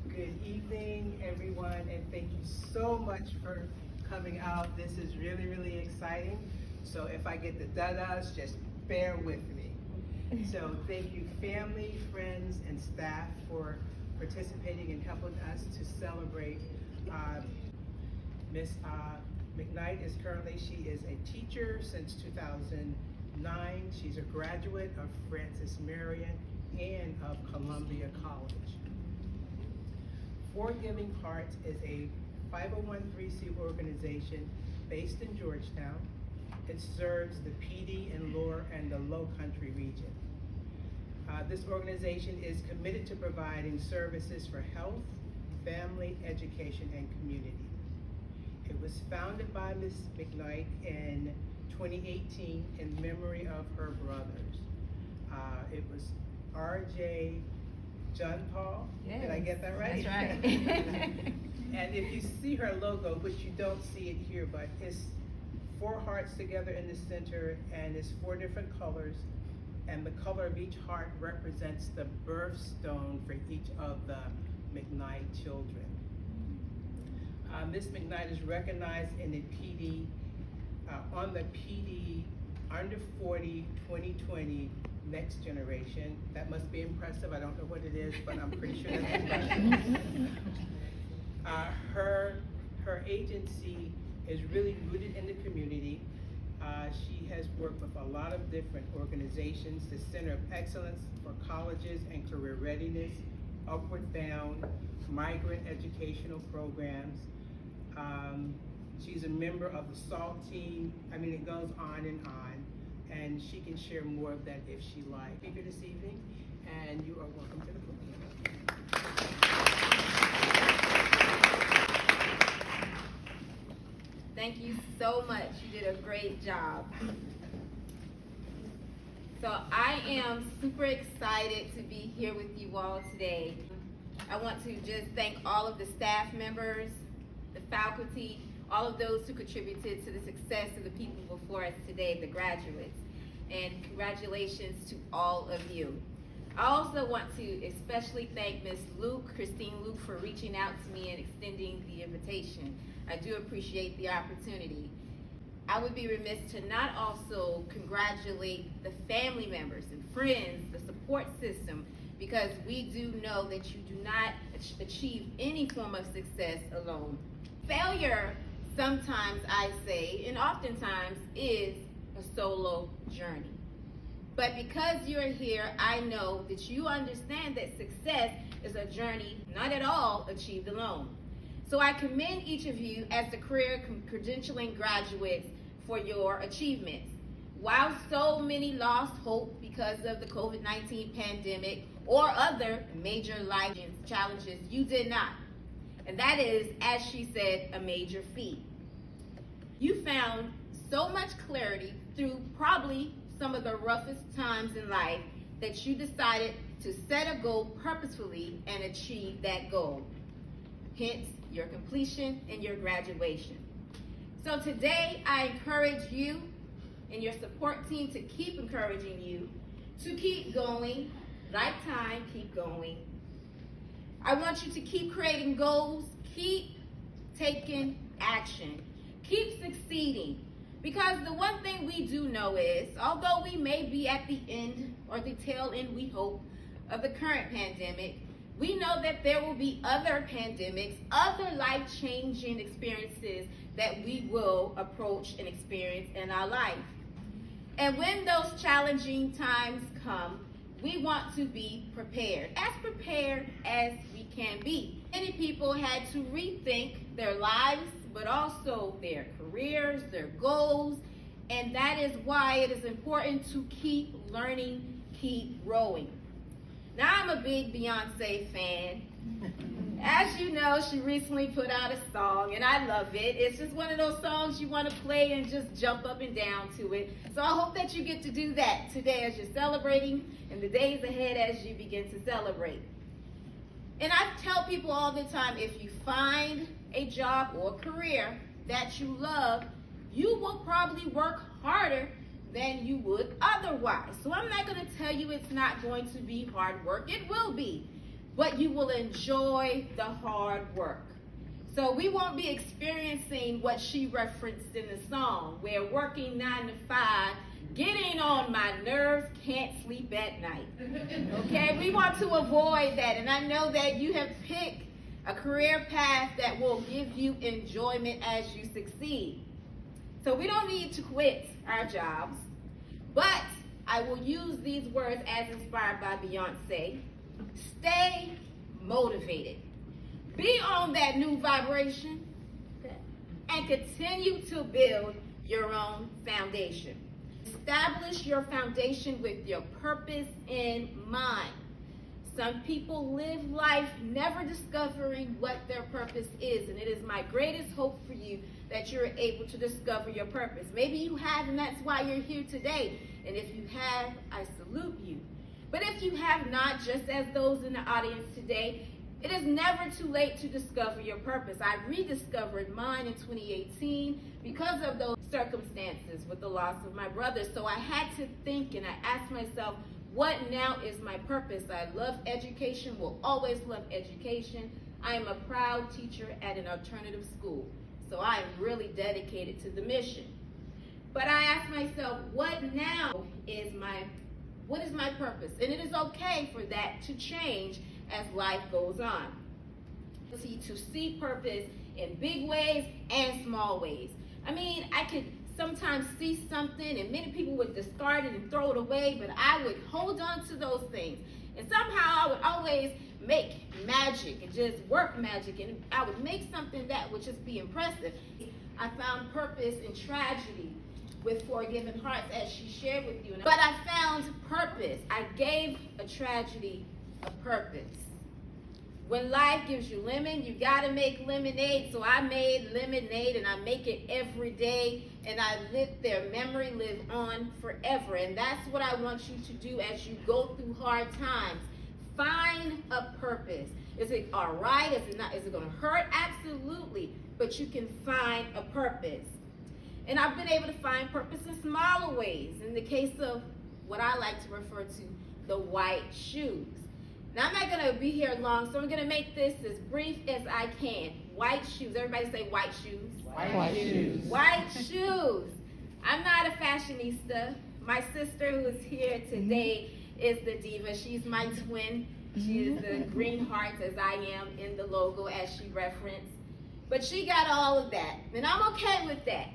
Good evening, everyone, and thank you so much for coming out. This is really, really exciting. So if I get the da-das, just bear with me. So thank you, family, friends, and staff for participating and helping us to celebrate. Ms. McKnight is she is a teacher since 2009. She's a graduate of Francis Marion and of Columbia College. For Giving Hearts is a 501(c) organization based in Georgetown. It serves the PD and the Low Country region. This organization is committed to providing services for health, family, education, and community. It was founded by Ms. McKnight in 2018 in memory of her brothers. It was R.J. John Paul. Yes, did I get that right? That's right. And if you see her logo, which you don't see it here, but it's 4 hearts together in the center, and it's 4 different colors, and the color of each heart represents the birthstone for each of the McKnight children. Ms. McKnight is recognized in the PD, on the PD Under 40 2020 Next Generation. That must be impressive. I don't know what it is, but I'm pretty sure that's impressive. Her agency is really rooted in the community. She has worked with a lot of different organizations, the Center of Excellence for Colleges and Career Readiness, Upward Bound, Migrant Educational Programs. She's a member of the SALT team. I mean, it goes on, and she can share more of that if she likes. Be here this evening, and you are welcome to the podium. Thank you so much. You did a great job. So I am super excited to be here with you all today. I want to just thank all of the staff members, the faculty, all of those who contributed to the success of the people before us today, the graduates. And congratulations to all of you. I also want to especially thank Ms. Christine Luke, for reaching out to me and extending the invitation. I do appreciate the opportunity. I would be remiss to not also congratulate the family members and friends, the support system, because we do know that you do not achieve any form of success alone. Failure, sometimes I say, and oftentimes is a solo journey. But because you're here, I know that you understand that success is a journey not at all achieved alone. So I commend each of you as the Career Credentialing graduates for your achievements. While so many lost hope because of the COVID-19 pandemic or other major life challenges, you did not. And that is, as she said, a major feat. You found so much clarity through probably some of the roughest times in life that you decided to set a goal purposefully and achieve that goal. Hence, your completion and your graduation. So today, I encourage you and your support team to keep encouraging you to keep going, like time, keep going. I want you to keep creating goals, keep taking action, keep succeeding. Because the one thing we do know is, although we may be at the end, or the tail end, we hope, of the current pandemic, we know that there will be other pandemics, other life-changing experiences that we will approach and experience in our life. And when those challenging times come, we want to be prepared as we can be. Many people had to rethink their lives, but also their careers, their goals, and that is why it is important to keep learning, keep growing. Now, I'm a big Beyonce fan. As you know, she recently put out a song, and I love it. It's just one of those songs you want to play and just jump up and down to it. So I hope that you get to do that today as you're celebrating and the days ahead as you begin to celebrate. And I tell people all the time, if you find a job or career that you love, you will probably work harder than you would otherwise. So I'm not going to tell you it's not going to be hard work. It will be, but you will enjoy the hard work. So we won't be experiencing what she referenced in the song, where working 9 to 5, getting on my nerves, can't sleep at night. Okay, we want to avoid that, and I know that you have picked a career path that will give you enjoyment as you succeed. So we don't need to quit our jobs, but I will use these words as inspired by Beyonce. Stay motivated. Be on that new vibration and continue to build your own foundation. Establish your foundation with your purpose in mind. Some people live life never discovering what their purpose is, and it is my greatest hope for you that you're able to discover your purpose. Maybe you have, and that's why you're here today. And if you have, I salute you. But if you have not, just as those in the audience today, it is never too late to discover your purpose. I rediscovered mine in 2018 because of those circumstances with the loss of my brother. So I had to think, and I asked myself, what now is my purpose? I love education, will always love education. I am a proud teacher at an alternative school. So I am really dedicated to the mission. But I asked myself, what is my purpose? And it is okay for that to change as life goes on. To see purpose in big ways and small ways. I mean, I could sometimes see something and many people would discard it and throw it away, but I would hold on to those things. And somehow I would always make magic and just work magic, and I would make something that would just be impressive. I found purpose in tragedy with Forgiven Hearts, as she shared with you. But I found purpose. I gave a tragedy a purpose. When life gives you lemon, you gotta make lemonade. So I made lemonade, and I make it every day, and I let their memory live on forever. And that's what I want you to do as you go through hard times. Find a purpose. Is it all right? Is it not? Is it gonna hurt? Absolutely. But you can find a purpose. And I've been able to find purpose in smaller ways. In the case of what I like to refer to, the white shoes. Now, I'm not going to be here long, so I'm going to make this as brief as I can. White shoes. Everybody say white shoes. White shoes. White shoes. I'm not a fashionista. My sister, who is here today, is the diva. She's my twin. She is the green hearts, as I am in the logo, as she referenced. But she got all of that, and I'm okay with that.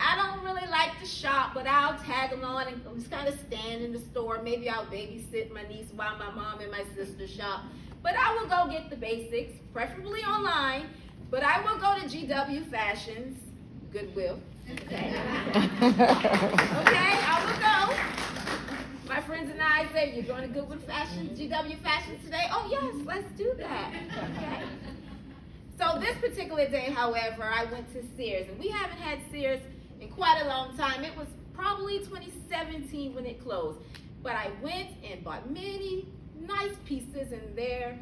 I don't really like to shop, but I'll tag along and just kind of stand in the store. Maybe I'll babysit my niece while my mom and my sister shop. But I will go get the basics, preferably online. But I will go to GW Fashions, Goodwill. Okay. Okay, I will go. My friends and I say, you're going to Goodwill Fashions, GW Fashions today? Oh, yes, let's do that. Okay. So this particular day, however, I went to Sears. And we haven't had Sears in quite a long time. It was probably 2017 when it closed. But I went and bought many nice pieces, and there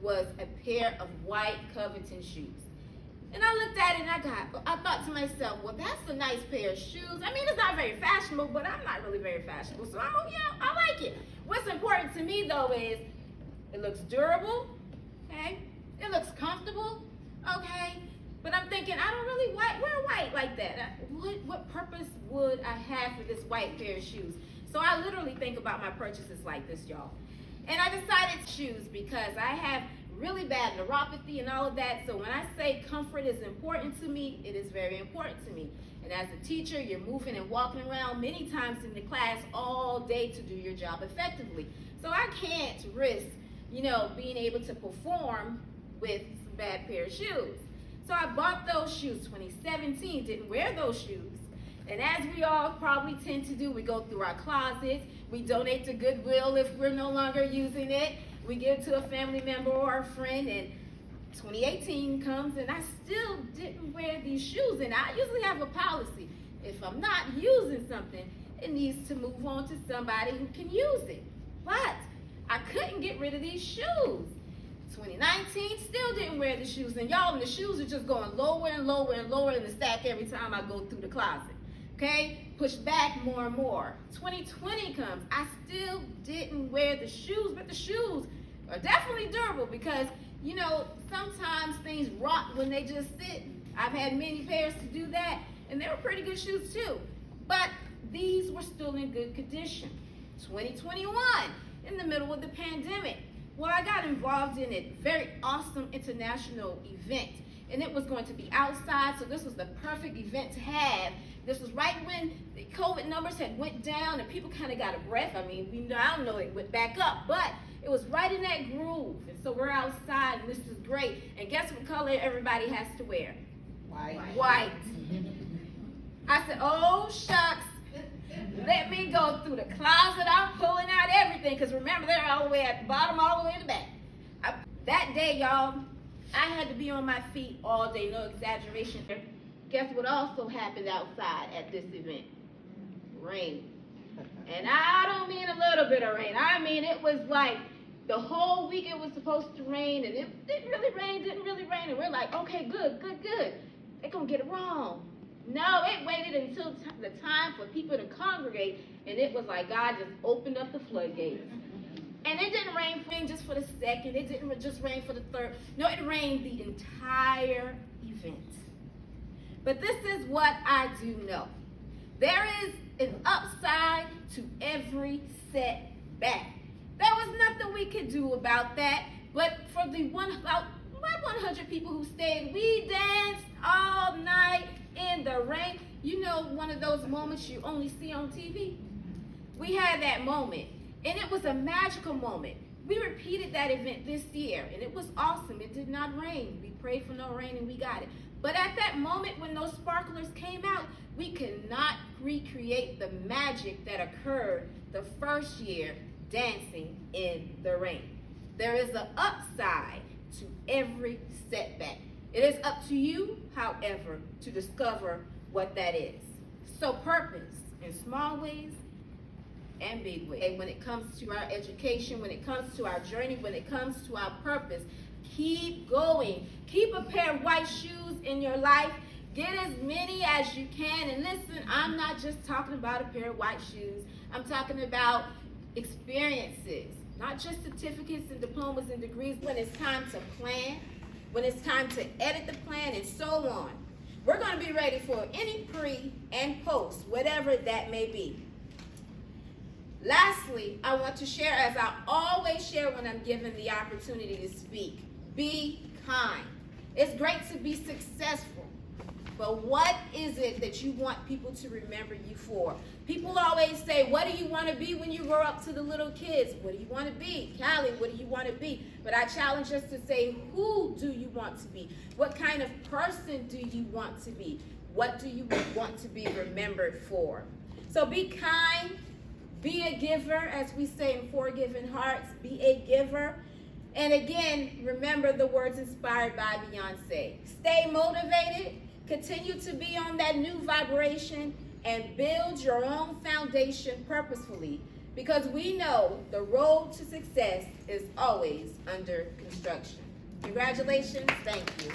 was a pair of white Coveton shoes. And I looked at it and I thought to myself, well, that's a nice pair of shoes. I mean, it's not very fashionable, but I'm not really very fashionable. So I like it. What's important to me though is it looks durable, okay? It looks comfortable, okay? But I'm thinking, I don't really wear white like that. What purpose would I have for this white pair of shoes? So I literally think about my purchases like this, y'all. And I decided shoes because I have really bad neuropathy and all of that. So when I say comfort is important to me, it is very important to me. And as a teacher, you're moving and walking around many times in the class all day to do your job effectively. So I can't risk, being able to perform with some bad pair of shoes. So I bought those shoes, 2017, didn't wear those shoes. And as we all probably tend to do, we go through our closets, we donate to Goodwill if we're no longer using it, we give to a family member or a friend, and 2018 comes and I still didn't wear these shoes. And I usually have a policy, if I'm not using something, it needs to move on to somebody who can use it. But I couldn't get rid of these shoes. 2019, still didn't wear the shoes. And y'all, the shoes are just going lower and lower and lower in the stack every time I go through the closet. Okay? pushed back more and more. 2020 comes, I still didn't wear the shoes, but the shoes are definitely durable because, you know, sometimes things rot when they just sit. I've had many pairs to do that, and they were pretty good shoes too. But these were still in good condition. 2021, in the middle of the pandemic, well, I got involved in a very awesome international event, and it was going to be outside, so this was the perfect event to have. This was right when the COVID numbers had went down and people kind of got a breath. I mean, I don't know, it went back up, but it was right in that groove. And so we're outside, and this is great. And guess what color everybody has to wear? White. I said, oh, shucks. Let me go through the closet. I'm pulling out everything, because remember, they're all the way at the bottom, all the way in the back. That day, y'all, I had to be on my feet all day, no exaggeration. Guess what also happened outside at this event? Rain. And I don't mean a little bit of rain. I mean, it was like the whole week it was supposed to rain, and it didn't really rain, and we're like, okay, good. They're going to get it wrong. No, it waited until the time for people to congregate, and it was like God just opened up the floodgates. And it didn't rain just for the second. It didn't just rain for the third. No, it rained the entire event. But this is what I do know. There is an upside to every setback. There was nothing we could do about that. But for the about 100 people who stayed, we danced all night in the rain. You know, one of those moments you only see on TV? We had that moment, and it was a magical moment. We repeated that event this year, and it was awesome. It did not rain. We prayed for no rain, and we got it. But at that moment when those sparklers came out, we could not recreate the magic that occurred the first year dancing in the rain. There is an upside to every setback. It is up to you, however, to discover what that is. So purpose in small ways and big ways. When it comes to our education, when it comes to our journey, when it comes to our purpose, keep going. Keep a pair of white shoes in your life. Get as many as you can. And listen, I'm not just talking about a pair of white shoes. I'm talking about experiences, not just certificates and diplomas and degrees. When it's time to plan, when it's time to edit the plan, and so on. We're going to be ready for any pre and post, whatever that may be. Lastly, I want to share, as I always share when I'm given the opportunity to speak, be kind. It's great to be successful, but what is it that you want people to remember you for? People always say, what do you want to be when you grow up, to the little kids? What do you want to be? Callie, what do you want to be? But I challenge us to say, who do you want to be? What kind of person do you want to be? What do you want to be remembered for? So be kind, be a giver, as we say in Forgiven Hearts, be a giver. And again, remember the words inspired by Beyonce. Stay motivated, continue to be on that new vibration, and build your own foundation purposefully, because we know the road to success is always under construction. Congratulations. Thank you.